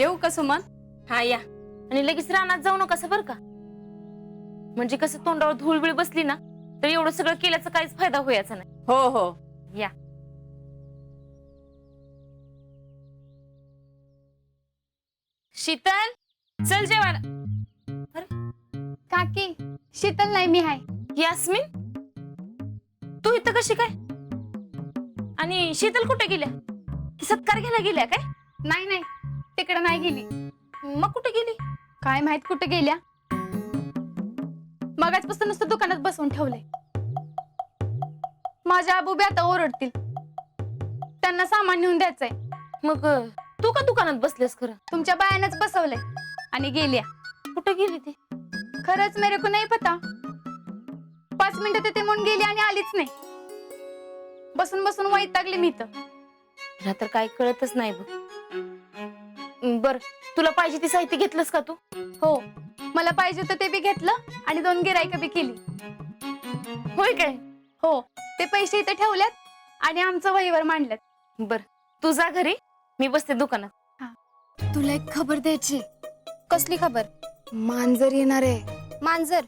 येऊ का सुमन? हा या. आणि लगेच रानात जाऊ नका बर का. म्हणजे कसं तोंडावर धूळबिळ बसली ना तर एवढं सगळं केल्याचा काहीच फायदा होयाचा नाही. हो हो. या. शीतल चल जेवायला. काकी शीतल नाही मी आहे. यास्मिन तू इथं कशी काय? आणि शीतल कुठे गेल्या? ती सत्कार घ्यायला गेल्या काय? नाही नाही तिकडे नाही गेली. मग कुठे गेली? काय माहित कुठे गेल्या. मगाचपासून नुसतं दुकानात बसवून ठेवलंय. माझ्या आबूबी आता ओरडतील. त्यांना सामान नेऊन द्यायचंय. मग तू का दुकानात बसलेस खरं? तुमच्या बायानच बसवलंय आणि गेल्या. कुठे गेली ती? खरंच मेरे को नाही पता. 5 मिनिटं तिथे म्हणून गेली आणि आलीच नाही. बसून बसून वैतागली मी तर. मला तर काय कळतच नाही बघ. बर तुला पाहिजे ती साहित्य घेतलंस का तू? हो मला पाहिजे होतं ते बी घेतलं आणि 2 गिरायकं बी केली. होय काय? हो ते पैसे इथे ठेवल्यात आणि आमचं वहीवर मांडल्यात. बर तू जा घरी, मी बसते दुकानात. तुला एक खबर द्यायची. कसली खबर? मांजर येणार आहे. मांजर?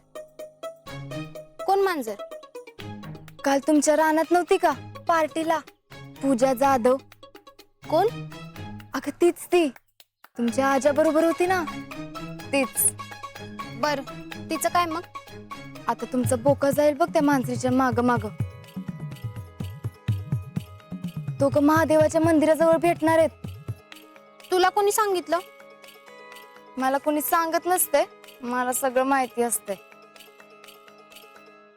कोण मांजर? काल तुमच्या रानात नव्हती का पार्टीला पूजा जाधव? कोण? अगं तीच ती तुमच्या आजा बरोबर होती ना, तीच. बर तिचं काय मग? आता तुमचा बोका जाईल बघ त्या मांजरीच्या माग माग. तो का महादेवाच्या मंदिराजवळ भेटणार आहेत. तुला कोणी सांगितलं? मला कोणी सांगत नसते, मला सगळं माहिती असते.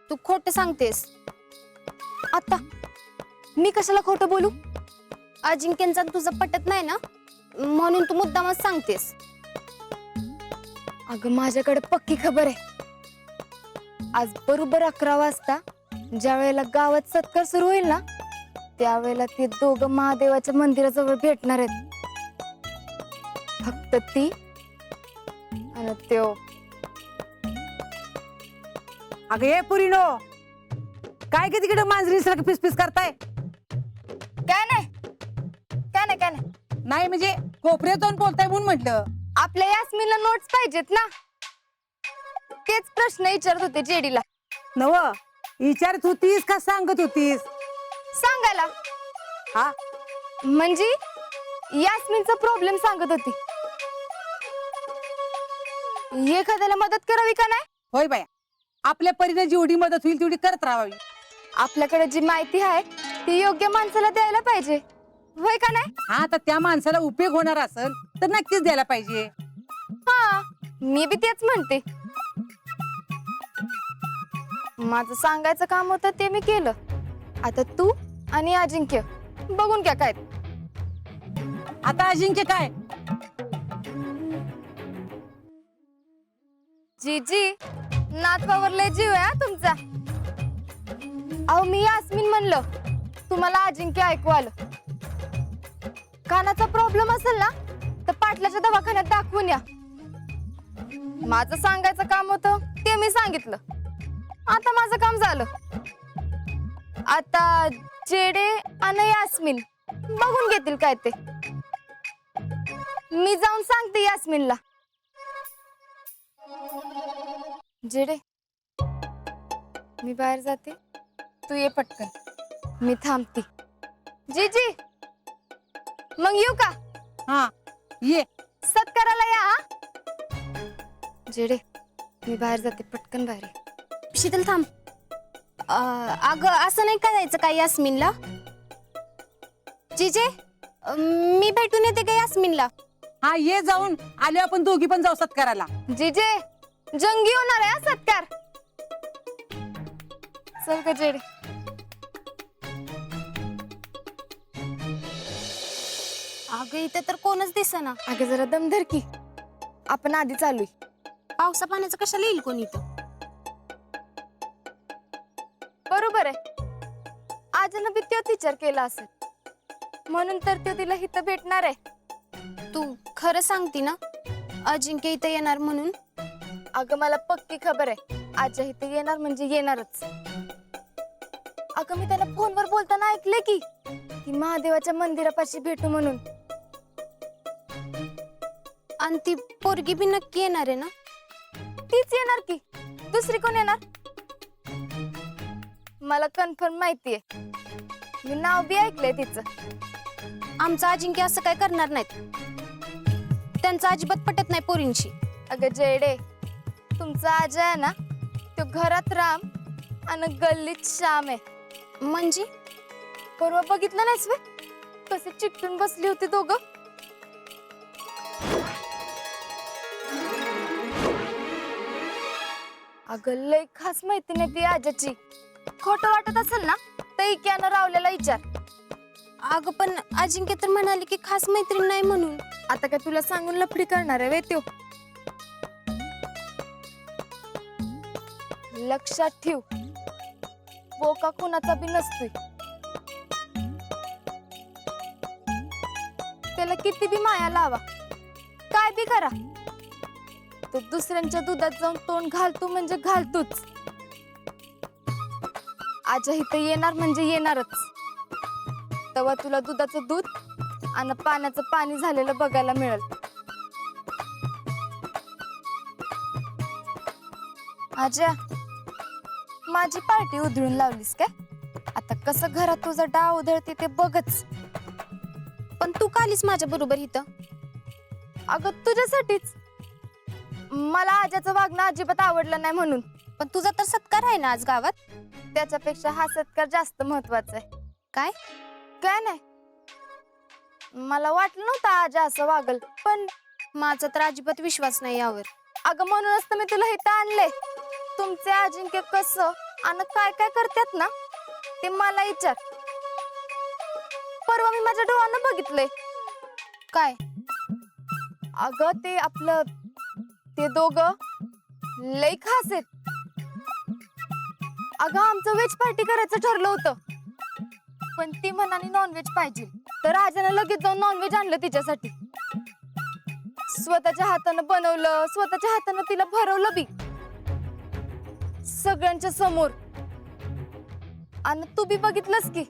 तू खोटं सांगतेस. आता मी कशाला खोटं बोलू? अजिंक्यांचा तुझं पटत नाही ना म्हणून तू मुद्दामच सांगतेस. अगं माझ्याकडे पक्की खबर आहे. आज बरोबर 11 वाजता ज्या वेळेला गावात सत्कार सुरू होईल ना त्यावेळेला ते दोघं महादेवाच्या मंदिराजवळ भेटणार आहेत. फक्त ती आणि त्यो. अगं ये पुरीनो, काय गे तिकडे मांजरी सारखं पिसपिस करताय? काय नाही काय नाही काय नाही. नाही म्हणजे कोपऱ्यातून बोलताय म्हणून म्हटलं. आपल्या यास्मीनला नोट्स पाहिजेत ना, तेच प्रश्न विचारत होते जेडीला. नव विचारत होतीस का सांगत होतीस? सांगायला. हा म्हणजे यास्मीनचा प्रॉब्लेम सांगत होती. एखाद्याला मदत करावी का नाही? होय बाया, आपल्या परीने जेवढी मदत होईल तेवढी करत राहावी. आपल्याकडे जी माहिती आहे ती योग्य माणसाला द्यायला पाहिजे, होय का नाही? हा तर त्या माणसाला उपयोग होणार असेल तर नक्कीच द्यायला पाहिजे. हा मी बी तेच म्हणते. माझं सांगायचं काम होतं ते मी केलं. आता तू आणि अजिंक्य बघून घ्या काय. आता अजिंक्य काय? जीजी नातवावर लय जीव आहे हा तुमचा. अहो मी यास्मीन म्हणलं, तुम्हाला अजिंक्य ऐकू आलं. कानाचा प्रॉब्लेम असेल ना तर पाटलाच्या दवाखान्यात दाखवून या. माझं सांगायचं काम होतं ते मी सांगितलं. आता माझं काम झालं. आता जेडे आणि यास्मीन बघून घेतील काय ते. मी जाऊन सांगते यास्मीनला. जेडे मी बाहेर जाते, तू ये पटकन. मी थांबते. जीजी मग येऊ का? हा ये. सत्काराला या हा? जेडे मी बाहेर जाते, पटकन बाहेर ये. शीतल थांब. अगं असं नाही करायचं काय यास्मिनला. जीजे मी भेटून येते का यास्मिनला? हा ये, जाऊन आले आपण दोघी पण जाऊ सत्काराला. जीजे जंगी होणार आहे हा सत्कार. चल का जेडे. अगं इथे तर कोणच दिसेना. अगं जरा दम धर की, आपण आधी चालू. पावसा पाण्याचं कशाला येईल कोणी इथं? बरोबर आहे. आजनं बी त्योच विचार केला असेल म्हणून तर त्यो तिला इथं भेटणार आहे. तू खरं सांगती ना अजिंक्य इथं येणार म्हणून? अगं मला पक्की खबर आहे आजच्या इथे येणार म्हणजे येणारच. अगं मी त्याला फोनवर बोलताना ऐकले की महादेवाच्या मंदिरापाशी भेटू म्हणून. आणि ती पोरगी बी नक्की येणार आहे ना? तीच येणार की, दुसरी कोण येणार? मला कन्फर्म माहितीये, मी नाव बी ऐकलंय तिचं. आमचा अजिंक्य असं काय करणार नाहीत. त्यांचं अजिबात पटत नाही पोरींशी. अगं जेडे, तुमचा आजा आहे ना, तो घरात राम आणि गल्लीत श्याम आहे. म्हणजे परवा बघितलं नाहीस वे, कसे चिकटून बसली होती दोघं. अगं लय खास माहिती नाही ती आजाची. खोटं वाटत असेल ना तर इक्यानं रावल्याला विचार. अगं पण अजिंक्य तर म्हणाले की खास मैत्रीण नाही म्हणून. आता काय तुला सांगून लफडी करणार आहे वे त्यो? लक्षात ठेव, बोका कुणाचा बी नसतोय. त्याला किती बी माया लावा, काय बी करा, तो दुसऱ्यांच्या दुधात जाऊन तोंड घालतो म्हणजे घालतोच. आजा इथं येणार म्हणजे येणारच. तेव्हा तुला दुधाचं दूध आणि पाण्याचं पाणी झालेलं बघायला मिळेल. आजा, माझी पार्टी उधळून लावलीस काय? आता कसं घरात तुझा डाव उधळते ते बघच. पण तू का आलीस माझ्या बरोबर इथं? अगं तुझ्यासाठीच. मला आजाचं वागणं अजिबात आवडलं नाही म्हणून. पण तुझा तर सत्कार आहे ना आज गावात. त्याच्यापेक्षा हा सत्कार जास्त महत्वाचा आहे. काय? काय नाही, मला वाटलं नव्हतं आजा असं वागल, पण माझा तर अजिबात विश्वास नाही यावर. अगं म्हणूनच तर मी तुला इथं आणलंय. तुमचे अजिंक्य कसं आणि काय काय करतात ना ते मला विचार. परवा मी माझ्या डोळ्यानं बघितलंय. काय? अगं ते आपलं ते दोघं लय खास आहेत. अगं आमचं व्हेज पार्टी करायचं ठरलं होतं, पण ती म्हणाली नॉनव्हेज पाहिजे. तर राजानं लगेच जाऊन नॉनव्हेज आणलं तिच्यासाठी. स्वतःच्या हातानं बनवलं, स्वतःच्या हातानं तिला भरवलं बी सगळ्यांच्या समोर. आणि तू बी बघितलंस की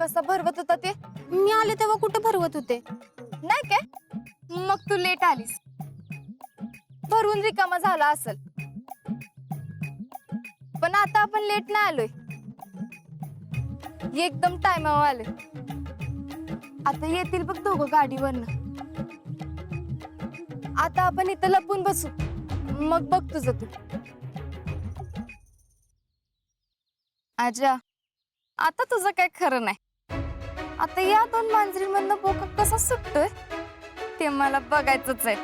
कसा भरवत होता ते. मी आले तेव्हा कुठं भरवत होते? नाही काय? मग तू लेट आलीस, भरून रिकामा झाला असेल. पण आता आपण लेट नाही आलोय, एकदम टायमावर आलोय. आता येतील बघ दोघं गाडीवरनं. आता आपण इथं लपून बसू, मग बघ तुझं तू. आजा, आता तुझं काय खरं नाही. आता या दोन मांजरीमधनं बोका कसा सुटतोय ते मला बघायचंच आहे.